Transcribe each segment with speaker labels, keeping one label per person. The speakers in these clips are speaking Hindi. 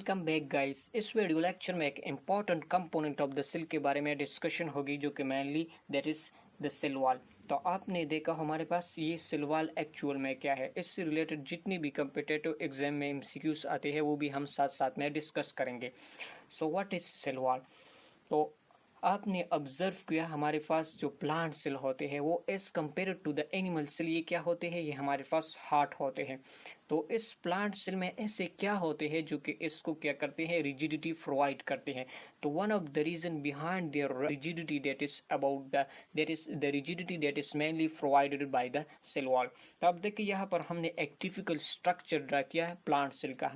Speaker 1: Welcome back guys. इस वीडियो लेक्चर में एक important component of the cell के बारे में डिस्कशन होगी जो कि mainly that is the cell wall. तो आपने देखा हमारे पास ये सेल वॉल एक्चुअल में क्या है, इससे रिलेटेड जितनी भी कॉम्पिटिटिव एग्जाम में एमसीक्यूज आते हैं वो भी हम साथ साथ में डिस्कस करेंगे। So what is cell wall? तो आपने ऑब्जर्व किया हमारे पास जो प्लांट सेल होते हैं वो as compare to the animal cell ये क्या होते हैं, ये हमारे पास हार्ट होते हैं। तो इस प्लांट सेल में ऐसे क्या होते हैं जो कि इसको क्या करते हैं, रिजिडिटी प्रोवाइड करते हैं। तो one of the reason behind their rigidity that is about the rigidity that is mainly provided by the cell wall. तो अब देखिए यहाँ पर हमने एक टिपिकल स्ट्रक्चर ड्रा किया है प्लांट सेल का।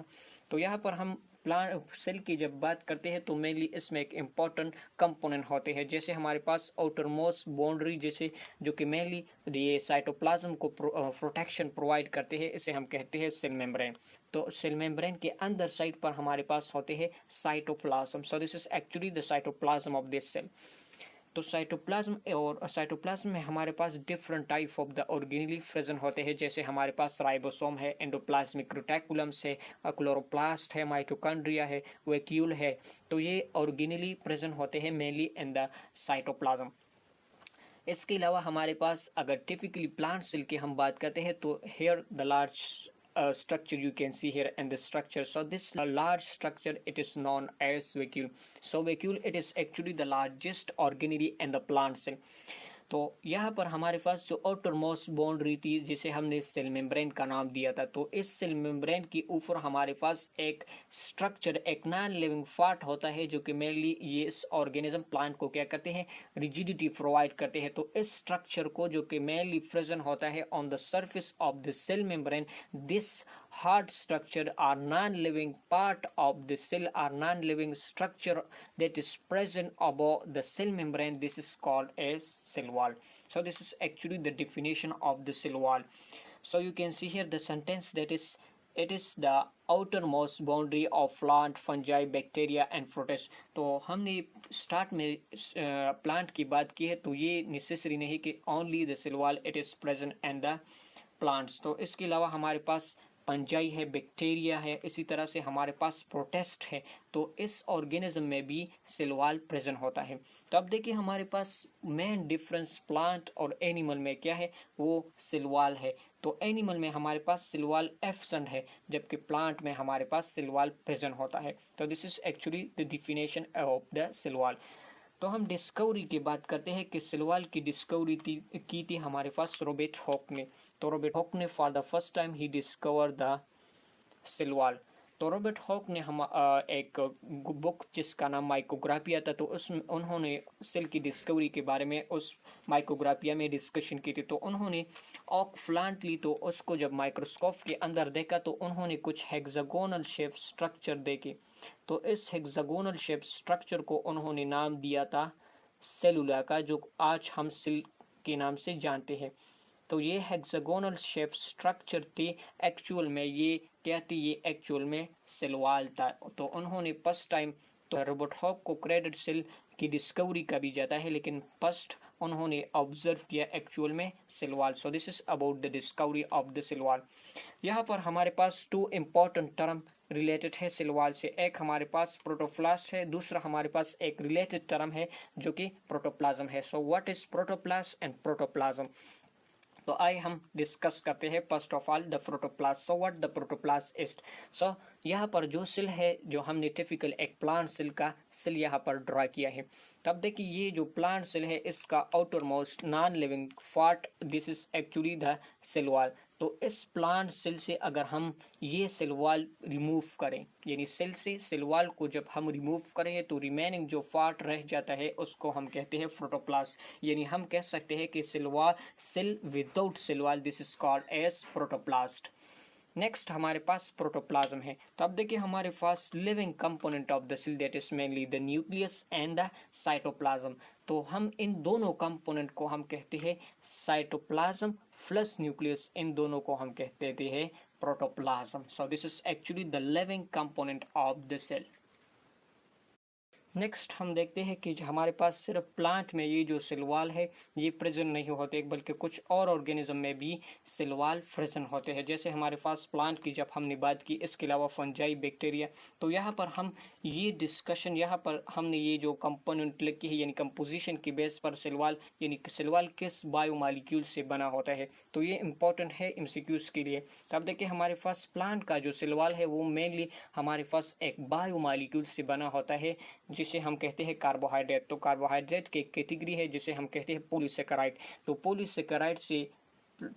Speaker 1: तो यहाँ पर हम प्लांट सेल की जब बात करते हैं तो मेनली इसमें एक इम्पॉर्टेंट कंपोनेंट होते हैं, जैसे हमारे पास आउटर मोस्ट बाउंड्री जैसे जो कि मेनली ये साइटोप्लाज्म को प्रोटेक्शन प्रोवाइड करते हैं, इसे हम कहते हैं सेल मेम्ब्रेन। तो सेल मेम्ब्रेन के अंदर साइड पर हमारे पास होते हैं cytoplasm. So this is actually the cytoplasm of this cell. तो साइटोप्लाज्म में हमारे पास different type of the organelle present होते हैं, जैसे हमारे पास राइबोसोम है, एंडोप्लाज्मिक रेटिकुलम्स है, क्लोरोप्लास्ट है, माइटोकॉन्ड्रिया है, वैक्यूल है। तो ये ऑर्गेनेली प्रेजेंट होते हैं मेनली इन द साइटोप्लाज्म। इसके अलावा हमारे पास अगर टिपिकली प्लांट सेल की हम बात करते हैं तो here the large structure you can see here in this structure. So this large structure it is known as vacuole. So vacuole it is actually the largest organelle in the plant cell. तो यहाँ पर हमारे पास जो आउटर मोस्ट बाउंड्री थी जिसे हमने सेल मेम्ब्रेन का नाम दिया था, तो इस सेल मेम्ब्रेन के ऊपर हमारे पास एक स्ट्रक्चर, एक नॉन लिविंग पार्ट होता है जो कि मेनली ये इस ऑर्गेनिज्म प्लांट को क्या करते हैं, रिजिडिटी प्रोवाइड करते हैं। तो इस स्ट्रक्चर को जो कि मेनली प्रेजेंट होता है on the surface of the cell membrane, this hard structure are non-living part of the cell, are non-living structure that is present above the cell membrane. This is called as cell wall. So this is actually the definition of the cell wall. So you can see here the sentence that is it is the outermost boundary of plant, fungi, bacteria and protist. तो हमने स्टार्ट में प्लांट की बात की है, तो ये नेसेसरी नहीं कि only the cell wall it is present in the plants. तो इसके अलावा हमारे पास फंजाई है, बैक्टीरिया है, इसी तरह से हमारे पास प्रोटेस्ट है। तो इस ऑर्गेनिज्म में भी सेल वॉल प्रेजेंट होता है। तो अब देखिए हमारे पास मेन डिफरेंस प्लांट और एनिमल में क्या है, वो सेल वॉल है। तो एनिमल में हमारे पास सेल वॉल एब्सेंट है, जबकि प्लांट में हमारे पास सेल वॉल प्रेजेंट होता है। तो this is actually the definition of the cell wall. तो हम डिस्कवरी की बात करते हैं कि सेल वॉल की डिस्कवरी की थी हमारे पास रॉबर्ट हॉक ने। तो रॉबर्ट हॉक ने फॉर द फर्स्ट टाइम ही डिस्कवर द सेल वॉल। तो रॉबर्ट हॉक ने हम एक बुक जिसका नाम माइक्रोग्राफिया था, तो उसमें उन्होंने सेल की डिस्कवरी के बारे में उस माइक्रोग्राफिया में डिस्कशन की थी। तो उन्होंने ऑक प्लांट ली, तो उसको जब माइक्रोस्कोप के अंदर देखा तो उन्होंने कुछ हेक्सागोनल शेप स्ट्रक्चर देखे। तो इस हेक्सागोनल शेप स्ट्रक्चर को उन्होंने नाम दिया था सेलुला का, जो आज हम सेल के नाम से जानते हैं। तो ये हेक्सागोनल शेप स्ट्रक्चर थी, एक्चुअल में ये क्या थी, ये एक्चुअल में सेल वॉल था। तो उन्होंने फर्स्ट टाइम, तो रॉबर्ट हॉक को क्रेडिट सेल की डिस्कवरी का भी जाता है, लेकिन फर्स्ट उन्होंने ऑब्जर्व किया एक्चुअल में cell wall. So this is about the discovery of the cell wall. यहाँ पर हमारे पास टू इम्पॉर्टेंट टर्म रिलेटेड है सेल वॉल से, एक हमारे पास प्रोटोप्लास्ट है, दूसरा हमारे पास एक रिलेटेड टर्म है जो कि प्रोटोप्लाज्म है। So what is protoplast and protoplasm? तो आइए हम डिस्कस करते हैं first of all the protoplast. So what the protoplast is? So यहाँ पर जो सेल है, जो हमने टिपिकल एक प्लांट सेल का सेल यहाँ पर ड्रा किया है। तब देखिए ये जो प्लांट सेल है इसका outermost non living part, this is actually the cell wall. तो इस प्लांट सेल से अगर हम ये सेल वॉल रिमूव करें, यानी सेल से सेल वॉल को जब हम रिमूव करें तो रिमेनिंग जो पार्ट रह जाता है उसको हम कहते हैं प्रोटोप्लास्ट। यानी हम कह सकते हैं कि cell wall, cell without cell wall, this is called as protoplast. Next हमारे पास प्रोटोप्लाज्म है। तो अब देखिए हमारे पास living component of the cell that is mainly the nucleus and the cytoplasm. तो हम इन दोनों कंपोनेंट को हम कहते हैं साइटोप्लाज्म प्लस न्यूक्लियस, इन दोनों को हम कहते हैं protoplasm. So this is actually the living component of the cell. Next हम देखते हैं कि हमारे पास सिर्फ प्लांट में ये जो सेल वॉल है ये प्रेजेंट नहीं होते, बल्कि कुछ और ऑर्गेनिज्म में भी सेल वॉल प्रेजेंट होते हैं। जैसे हमारे पास प्लांट की जब हमने बात की, इसके अलावा फंजाई, बैक्टीरिया, तो यहाँ पर हम ये डिस्कशन, यहाँ पर हमने ये जो कंपोनेंट लिखी है यानी कंपोजिशन की बेस पर सेल वॉल यानी सेल वॉल किस बायोमॉलिक्यूल से बना होता है, तो ये इंपॉर्टेंट है एमसीक्यूज के लिए। तो अब देखिए हमारे पास प्लांट का जो सेल वॉल है वो मेनली हमारे पास एक बायोमॉलिक्यूल से बना होता है जिसे हम कहते हैं कार्बोहाइड्रेट। तो कार्बोहाइड्रेट की कैटेगरी है जिसे हम कहते हैं पॉलीसेकेराइड। तो पॉलीसेकेराइड से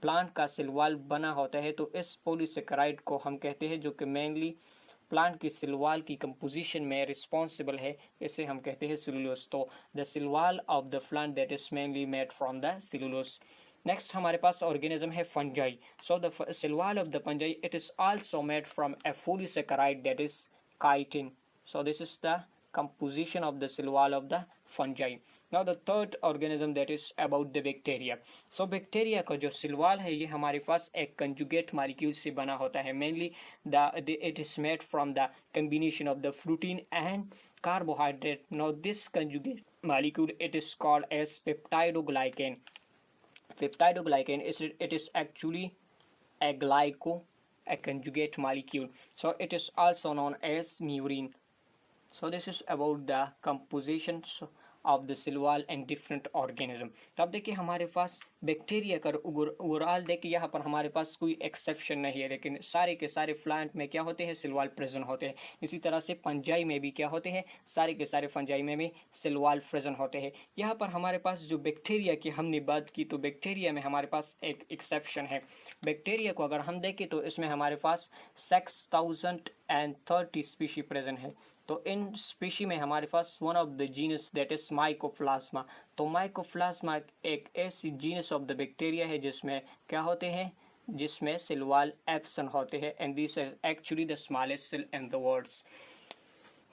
Speaker 1: प्लांट का सेल वॉल बना होता है। तो इस पॉलीसेकेराइड को हम कहते हैं जो कि मेनली प्लांट की सेल वॉल की कंपोजिशन में रिस्पॉन्सिबल है, इसे हम कहते हैं सेलुलोज। तो the cell wall of the plant that is mainly made from the cellulose. Next हमारे पास ऑर्गेनिज्म है fungi. So the cell wall of the fungi it is also made from a polysaccharide that is chitin. So this is the composition of the cell wall of the fungi. Now the third organism that is about the bacteria. So bacteria का जो सेल वॉल है ये हमारे पास एक कंजुगेट मॉलिक्यूल से बना होता है। Mainly it is made from the combination of the protein and carbohydrate. Now this conjugate molecule it is called as peptidoglycan. Peptidoglycan it is actually a conjugate molecule. So it is also known as murine. So this is about the composition of the cell wall and different organism. तो अब देखिए हमारे पास बैक्टीरिया का ओवरऑल देखिए यहाँ पर हमारे पास कोई एक्सेप्शन नहीं है, लेकिन सारे के सारे प्लांट में क्या होते हैं, सेल वॉल प्रेजेंट होते हैं। इसी तरह से फंजाई में भी क्या होते हैं, सारे के सारे फंजाई में भी सेल वॉल प्रेजेंट होते हैं। यहाँ पर हमारे पास जो बैक्टीरिया की हमने बात की, तो बैक्टीरिया में हमारे पास एक एक्सेप्शन है। बैक्टीरिया को अगर हम देखें तो इसमें हमारे पास 6030 स्पीशी प्रेजेंट है। तो इन स्पीशी में हमारे पास one of the genus that is mycoplasma. तो माइकोप्लाज्मा एक ऐसी जीनस ऑफ द बैक्टीरिया है जिसमें क्या होते हैं, जिसमें सेल वॉल एब्सेंट होते हैं, and this is actually the smallest cell in the world.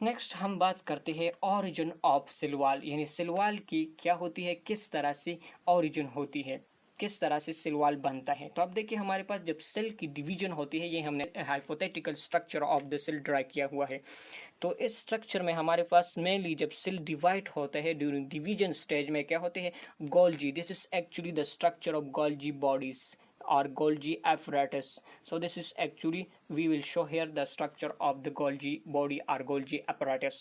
Speaker 1: Next हम बात करते हैं ऑरिजिन ऑफ सेल वॉल, यानी सेल वॉल की क्या होती है, किस तरह से ऑरिजिन होती है, किस तरह से सेल वॉल बनता है। तो अब देखिए हमारे पास जब सेल की डिवीजन होती है, ये हमने hypothetical structure of the cell draw किया हुआ है। तो इस स्ट्रक्चर में हमारे पास मेनली जब सेल डिवाइड होता है ड्यूरिंग डिवीजन स्टेज में क्या होते हैं, Golgi. This is actually the structure of Golgi bodies or Golgi apparatus. So this is actually we will show here the structure of the Golgi body or Golgi apparatus.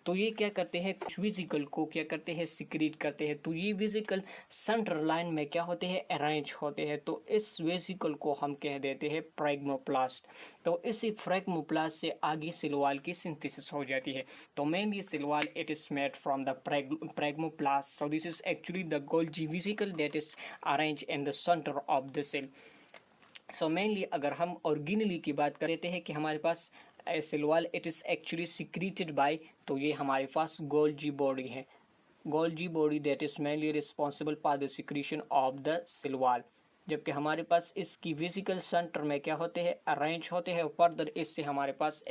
Speaker 1: तो ये क्या करते हैं, कुछ वेसिकल को क्या करते हैं, सिक्रीट करते हैं। तो ये वेसिकल सेंट्रल लाइन में क्या होते हैं, अरेंज होते हैं। तो इस वेसिकल को हम कह देते हैं फ्रैग्मोप्लास्ट। तो इसी फ्रैग्मोप्लास्ट से आगे सेल वॉल की सिंथेसिस हो जाती है। तो mainly cell wall it is made from the phragmoplast. So this is actually the Golgi vesicle that is arrange in the centre of the cell. So mainly अगर हम ऑर्गेनली की बात करते हैं कि हमारे पास cell wall it is actually secreted by, तो ये हमारे पास गोल्जी बॉडी है। Golgi body that is mainly responsible for the secretion of the cell wall. जबकि हमारे पास इसकी वेसिकल सेंटर में क्या होते हैं, अरेंज होते हैं। फर्दर इससे हमारे पास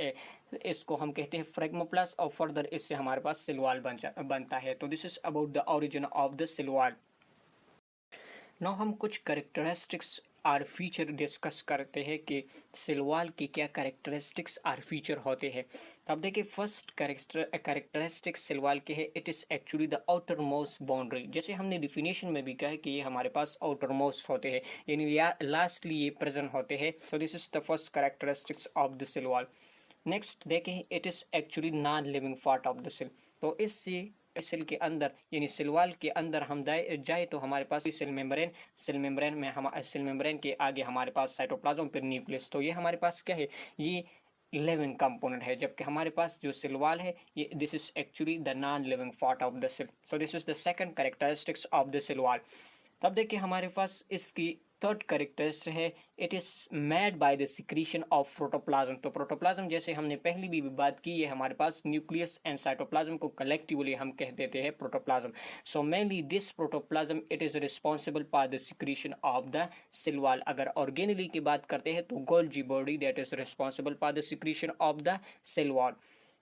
Speaker 1: इसको हम कहते हैं फ्रैग्मोप्लास्ट, और फर्दर इससे हमारे पास सेल वॉल बनता है। तो this is about the origin of the cell wall. Now हम कुछ करेक्टरिस्टिक्स और फीचर डिस्कस करते हैं कि सेल वॉल की क्या करेक्टरिस्टिक्स और फीचर होते हैं। तो अब देखिए फर्स्ट करेक्टरिस्टिक्स सेल वॉल के है, it is actually the outer most boundary. जैसे हमने डिफिनेशन में भी कहा है कि ये हमारे पास आउटर मोस्ट होते हैं, यानी लास्टली ये प्रेजेंट होते हैं। So this is the first characteristics of the cell wall. Next देखें, it is actually non living part of the cell. तो इससे सेल के अंदर यानी सेल वॉल के अंदर हम जाए तो हमारे पास सेल मेम्ब्रेन में हम सेल मेम्ब्रेन के आगे हमारे पास साइटोप्लाज्म फिर न्यूक्लियस। तो ये हमारे पास क्या है, ये लिविंग कंपोनेंट है। जबकि हमारे पास जो सेल वॉल है ये this is actually the non living part of the cell. So this is the second characteristics of the cell wall. तब देखिए हमारे पास इसकी थर्ड कैरेक्टरिस्टिक है, it is made by the secretion of protoplasm. तो प्रोटोप्लाज्म जैसे हमने पहले भी बात की है, हमारे पास न्यूक्लियस एंड साइटोप्लाज्म को कलेक्टिवली हम कह देते हैं protoplasm. So mainly this protoplasm it is responsible for the secretion of the cell wall. अगर ऑर्गेनली की बात करते हैं तो Golgi body that is responsible for the secretion of the cell wall.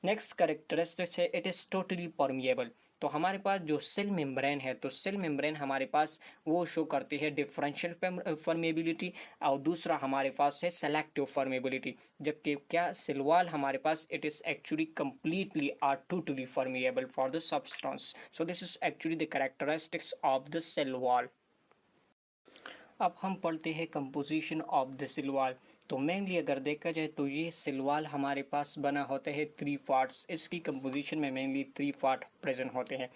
Speaker 1: Next characteristic है, इट इज़ टोटली परमिएबल। तो हमारे पास जो सेल मेम्ब्रेन है, तो सेल मेम्ब्रेन हमारे पास वो शो करती है डिफरेंशियल परमेबिलिटी, और दूसरा हमारे पास है सेलेक्टिव परमेबिलिटी। जबकि क्या सेल वॉल हमारे पास it is actually completely or totally permeable for the substance. So this is actually the characteristics of the cell wall. अब हम पढ़ते हैं composition of the cell wall. तो मेनली अगर देखा जाए तो ये सेल वॉल हमारे पास बना होता है 3 पार्ट्स। इसकी कंपोजिशन में मेनली 3 पार्ट प्रेजेंट होते हैं।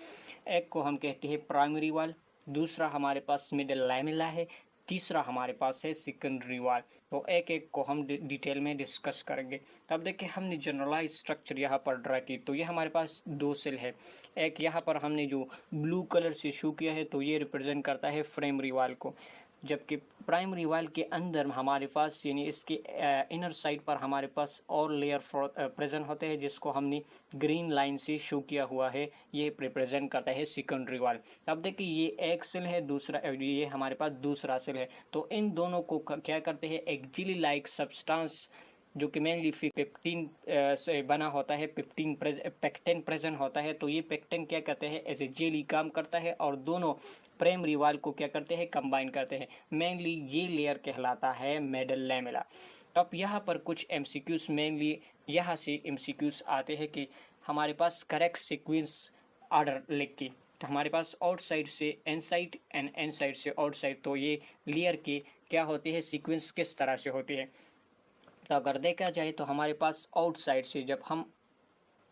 Speaker 1: एक को हम कहते हैं प्राइमरी वॉल, दूसरा हमारे पास मिडल लैमेला है, तीसरा हमारे पास है सेकेंडरी वॉल। तो एक एक को हम डिटेल में डिस्कस करेंगे। तब देखिए हमने जनरलाइज स्ट्रक्चर यहाँ पर ड्रा की, तो ये हमारे पास 2 सेल है। एक यहाँ पर हमने जो ब्लू कलर से शो किया है तो ये रिप्रेजेंट करता है प्राइमरी वॉल को, जबकि प्राइमरी वॉल के अंदर हमारे पास यानी इसके इनर साइड पर हमारे पास और लेयर प्रेजेंट होते हैं, जिसको हमने ग्रीन लाइन से शो किया हुआ है। ये रिप्रेजेंट करता है सेकेंडरी वॉल। अब देखिए ये एक सेल है, दूसरा ये हमारे पास दूसरा सेल है। तो इन दोनों को क्या करते हैं, एक जेली लाइक सब्सटेंस जो कि मेनली 15 से बना होता है, 15 पेक्टिन प्रेजेंट होता है। तो ये पेक्टिन क्या करते हैं, एज ए जेली काम करता है और दोनों प्राइमरी वॉल को क्या करते हैं, कंबाइन करते हैं। मेनली ये लेयर कहलाता है मिडल लैमेला। अब यहाँ पर कुछ एमसीक्यूज मेनली यहाँ से एमसीक्यूज आते हैं कि हमारे पास करेक्ट सीक्वेंस ऑर्डर लिख के, तो हमारे पास आउटसाइड से इनसाइड एंड इनसाइड से आउटसाइड, तो ये लेयर के क्या होते हैं, सीक्वेंस किस तरह से होती है। तो अगर देखा जाए तो हमारे पास आउटसाइड से, जब हम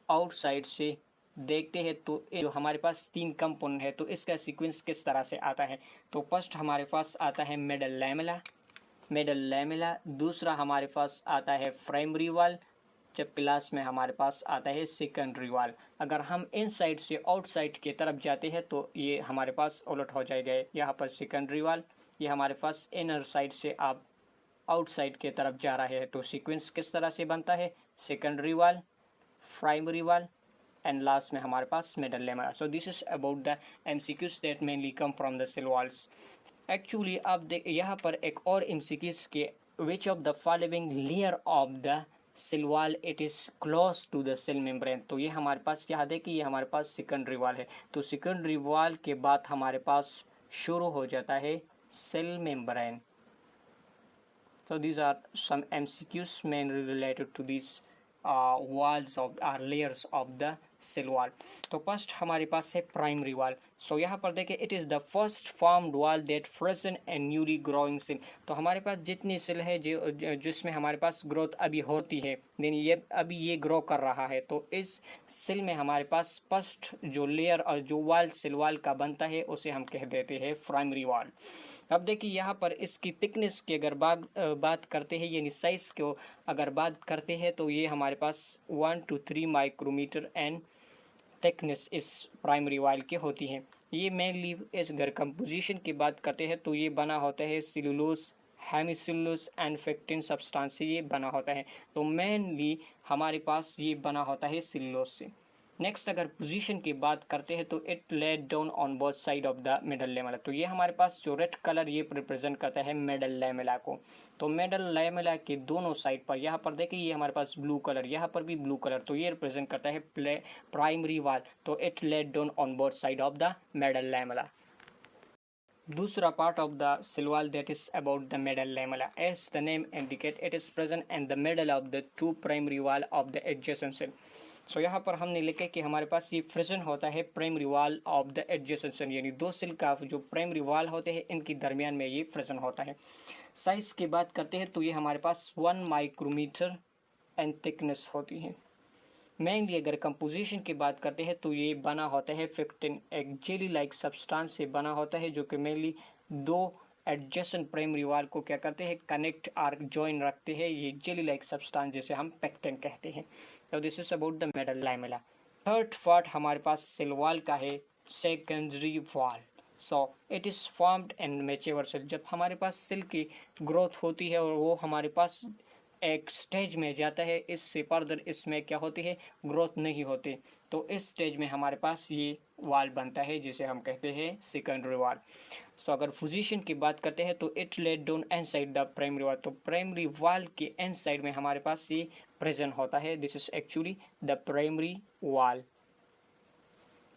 Speaker 1: आउटसाइड से देखते हैं तो जो हमारे पास 3 कंपोनेंट है, तो इसका सीक्वेंस किस तरह से आता है। तो फर्स्ट हमारे पास आता है मिडल लैमेला, दूसरा हमारे पास आता है प्राइमरी वॉल, जब क्लास में हमारे पास आता है सेकेंडरी वॉल। अगर हम इनसाइड से आउटसाइड की तरफ जाते हैं तो ये हमारे पास उलट हो जाएगा, यहाँ पर सेकेंडरी वॉल, ये हमारे पास इनर साइड से आप आउटसाइड के तरफ जा रहा है। तो सीक्वेंस किस तरह से बनता है, secondary wall, primary wall and last में हमारे पास middle lamella. So this is about the MCQs that mainly come from the cell walls. Actually आप देख यहाँ पर एक और एमसीक्यूज के, which of the following layer of the cell wall it is close to the cell membrane. तो ये हमारे पास क्या है कि ये हमारे पास सेकेंडरी वॉल है। तो सेकेंडरी वॉल के बाद हमारे पास शुरू हो जाता है cell membrane. So these are some MCQs mainly related to these walls of layers of the cell wall. तो फर्स्ट हमारे पास है प्राइमरी वॉल। सो यहाँ पर देखिए it is the first formed wall that frozen and newly growing cell. तो हमारे पास जितनी सेल है जिसमें हमारे पास ग्रोथ अभी होती है, यानी ये अभी ये ग्रो कर रहा है, तो इस सेल में हमारे पास फर्स्ट जो लेयर और जो वॉल सेल वॉल का बनता है उसे हम कह देते हैं प्राइमरी वॉल। अब देखिए यहाँ पर इसकी थिकनेस की अगर बात करते हैं, यानी साइज़ को अगर बात करते हैं, तो ये हमारे पास 1 to 3 माइक्रोमीटर एंड थिकनेस इस प्राइमरी वॉल की होती है। ये मेनली इस अगर कंपोजिशन की बात करते हैं तो ये बना होता है cellulose, hemicellulose and pectin substance से ये बना होता है। तो मेनली हमारे पास ये बना होता है सेलुलोज से। नेक्स्ट अगर पोजीशन की बात करते हैं तो it laid down on both side of the middle lamella. तो ये हमारे पास जो रेड कलर ये रिप्रेजेंट करता है मिडल लैमेला को। तो मिडल लैमेला के दोनों साइड पर, यहाँ पर देखिए ये हमारे पास ब्लू कलर, यहाँ पर भी ब्लू कलर, तो ये रिप्रेजेंट करता है प्राइमरी वॉल। तो it laid down on both side of the middle lamella. दूसरा part of the cell wall that is about the middle lamella. As the name indicate it is present in the middle of the 2 primary wall of the adjacent cell. So यहाँ पर हमने लिखा कि हमारे पास ये प्रेजेंट होता है primary wall of the adjacent cell, यानी 2 सेल का जो प्राइमरी वॉल होते हैं इनके दरमियान में ये प्रेजेंट होता है। साइज़ की बात करते हैं तो ये हमारे पास 1 माइक्रोमीटर एंड थिकनेस होती है। मेनली अगर कंपोजिशन की बात करते हैं तो ये बना होता है 15 एक जेली लाइक सब्सटेंस से बना होता है, जो कि मेनली 2 एडजेसेंट प्राइमरी वॉल को क्या करते हैं, कनेक्ट और जॉइन रखते हैं। ये जेली लाइक सब्सटेंस जिसे हम पेक्टिन कहते हैं। तो this is about the middle lamella. Third part हमारे पास सेल वॉल का है secondary wall. So it is formed in mature cell. जब हमारे पास सेल की ग्रोथ होती है और वो हमारे पास एक स्टेज में जाता है, इससे फर्दर इसमें क्या होती है, ग्रोथ नहीं होती, तो इस स्टेज में हमारे पास ये वॉल बनता है जिसे हम कहते हैं सेकेंडरी वॉल। सो अगर पोजीशन की बात करते हैं तो it laid down inside the primary wall. तो प्राइमरी वॉल के इनसाइड में हमारे पास ये प्रेजेंट होता है। This is actually the primary wall.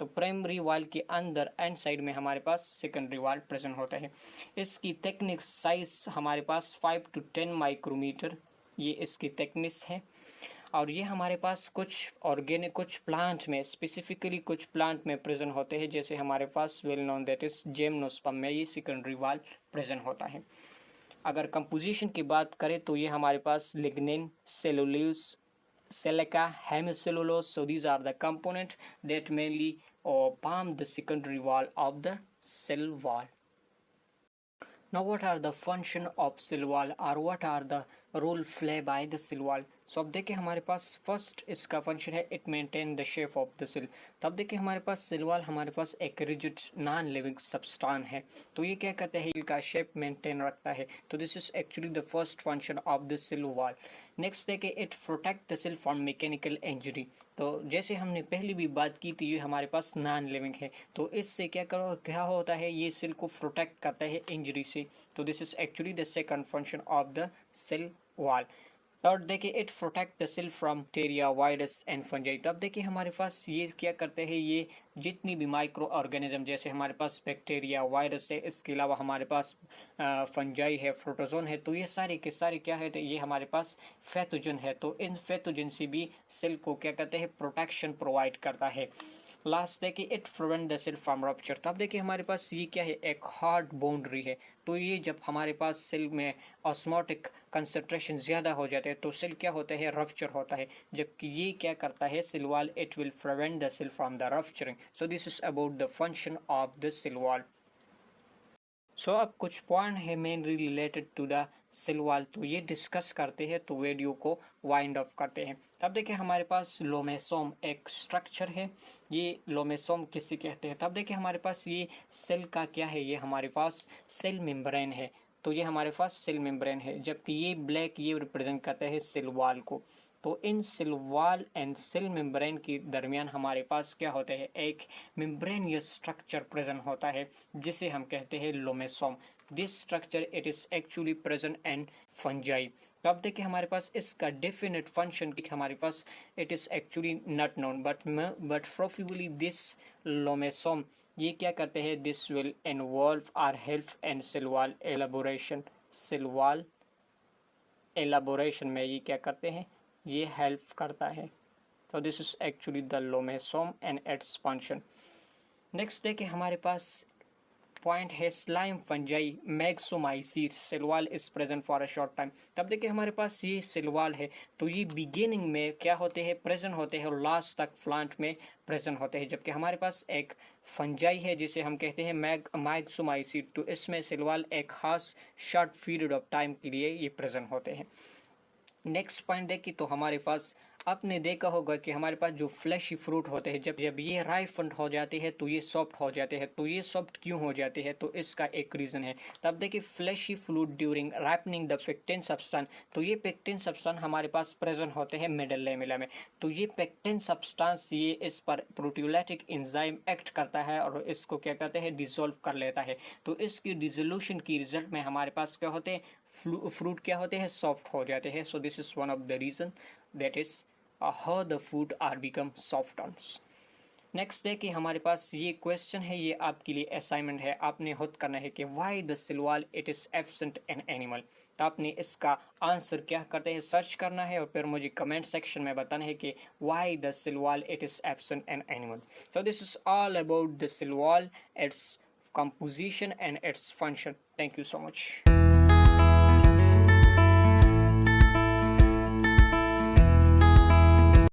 Speaker 1: तो प्राइमरी वॉल के अंदर एंड साइड में हमारे पास सेकेंडरी वॉल प्रेजेंट होता है। इसकी थिकनेस साइज हमारे पास 5 to 10 माइक्रोमीटर ये इसकी थिकनेस है। और ये हमारे पास कुछ प्लांट में स्पेसिफिकली कुछ प्लांट में प्रेजेंट होते हैं, जैसे हमारे पास well known that is gymnosperm में ये सेकेंडरी वॉल प्रेजेंट होता है। अगर कंपोजिशन की बात करें तो ये हमारे पास lignin, cellulose, silica, hemicellulose, so these are the component that mainly form the secondary wall of the cell wall. Now what are the function of cell wall or what are the role play by the cell wall? So अब देखिए हमारे पास फर्स्ट इसका फंक्शन है it maintain the shape of the cell. तो अब देखिए हमारे पास सेल वॉल हमारे पास एक रिजिड नॉन लिविंग सब्सटेंस है, तो ये क्या करता है, इनका शेप मेंटेन रखता है। तो this is actually the first function of the cell wall. Next देखिए it protect the cell from mechanical injury. तो जैसे हमने पहले भी बात की थी, ये हमारे पास नॉन लिविंग है, तो इससे क्या होता है, ये सेल को प्रोटेक्ट करता है इंजरी से। तो this is actually the second function of the cell wall. Third देखिए it protect the cell from bacteria, virus and fungi. तो अब देखिए हमारे पास ये क्या करते हैं, ये जितनी भी माइक्रो ऑर्गेनिज्म जैसे हमारे पास बैक्टीरिया, वायरस है, इसके अलावा हमारे पास फंजाई है, प्रोटोजोन है, तो ये सारे के सारे क्या है, तो ये हमारे पास पैथोजन है। तो इन पैथोजन से भी सेल को क्या कहते हैं, प्रोटेक्शन प्रोवाइड करता है। लास्ट देखिए it prevent the cell from rupture. तो अब देखिए हमारे पास ये क्या है, एक हार्ड बाउंड्री है। तो ये जब हमारे पास सेल में ऑस्मोटिक कंसंट्रेशन ज़्यादा हो जाते हैं तो सेल क्या होता है, रप्चर होता है। जबकि ये क्या करता है, cell wall, it will prevent the cell from the rupturing. So this is about the function of the cell wall. So अब कुछ पॉइंट है mainly related to the cell wall, तो ये डिस्कस करते हैं, तो वीडियो को वाइंड अप करते हैं। तब देखिए हमारे पास लोमेसोम एक स्ट्रक्चर है, ये लोमेसोम किसे कहते हैं। तब देखिए हमारे पास ये सेल का क्या है, ये हमारे पास सेल मेम्ब्रेन है। तो ये हमारे पास सेल मेम्ब्रेन है, जबकि ये ब्लैक ये रिप्रेजेंट करता है सेल वॉल को। तो इन cell wall and cell membrane के दरमियान हमारे पास क्या होता है, एक मेम्ब्रेनियस स्ट्रक्चर प्रेजेंट होता है जिसे हम कहते हैं lomasome. This structure it is actually present in fungi. तो अब देखिए हमारे पास इसका डेफिनेट फंक्शन हमारे पास it is actually not known, but probably this lomasome ये क्या करते हैं, this will involve or help in cell wall elaboration. Cell wall elaboration में ये क्या करते हैं, ये हेल्प करता है। तो this is actually the lomasome and its function. Next देखिए हमारे पास पॉइंट है slime fungi myxomycete cell wall is present for a short time. तब देखिए हमारे पास ये सेल वॉल है, तो ये बिगिनिंग में क्या होते हैं, प्रेजेंट होते हैं और लास्ट तक प्लांट में प्रेजेंट होते हैं। जबकि हमारे पास एक फंजाई है जिसे हम कहते हैं मैक्सोमाइसीट, तो इसमें सेल वॉल एक खास शॉर्ट पीरियड ऑफ टाइम के लिए ये प्रेजेंट होते हैं। नेक्स्ट पॉइंट देखिए, तो हमारे पास आपने देखा होगा कि हमारे पास जो फ्लैशी फ्रूट होते हैं, जब ये राइपन्ड हो जाते हैं तो ये सॉफ्ट हो जाते हैं। तो ये सॉफ्ट क्यों हो जाते हैं, तो इसका एक रीज़न है। तब देखिए fleshy fruit during ripening the pectin substance, तो ये पेक्टिन सब्सटेंस हमारे पास प्रेजेंट होते हैं मिडल लेमेला में। तो ये पेक्टिन सब्सटेंस ये इस पर प्रोटियोलैटिक एंजाइम एक्ट करता है और इसको क्या कहते हैं, डिसॉल्व कर लेता है। तो इसकी डिसोल्यूशन की रिजल्ट में हमारे पास क्या होते हैं, फ्रूट क्या होते हैं, सॉफ्ट हो जाते हैं। So this is one of the reason that is how the food are become soft ones. Next देखिए हमारे पास ये क्वेश्चन है, ये आपके लिए असाइनमेंट है, आपने खुद करना है कि why the cell wall it is absent in animal. तो आपने इसका आंसर क्या करते हैं, सर्च करना है और फिर मुझे कमेंट सेक्शन में बताना है कि why the cell wall it is absent in animal. So this is all about the cell wall, it's composition and its function. Thank you so much.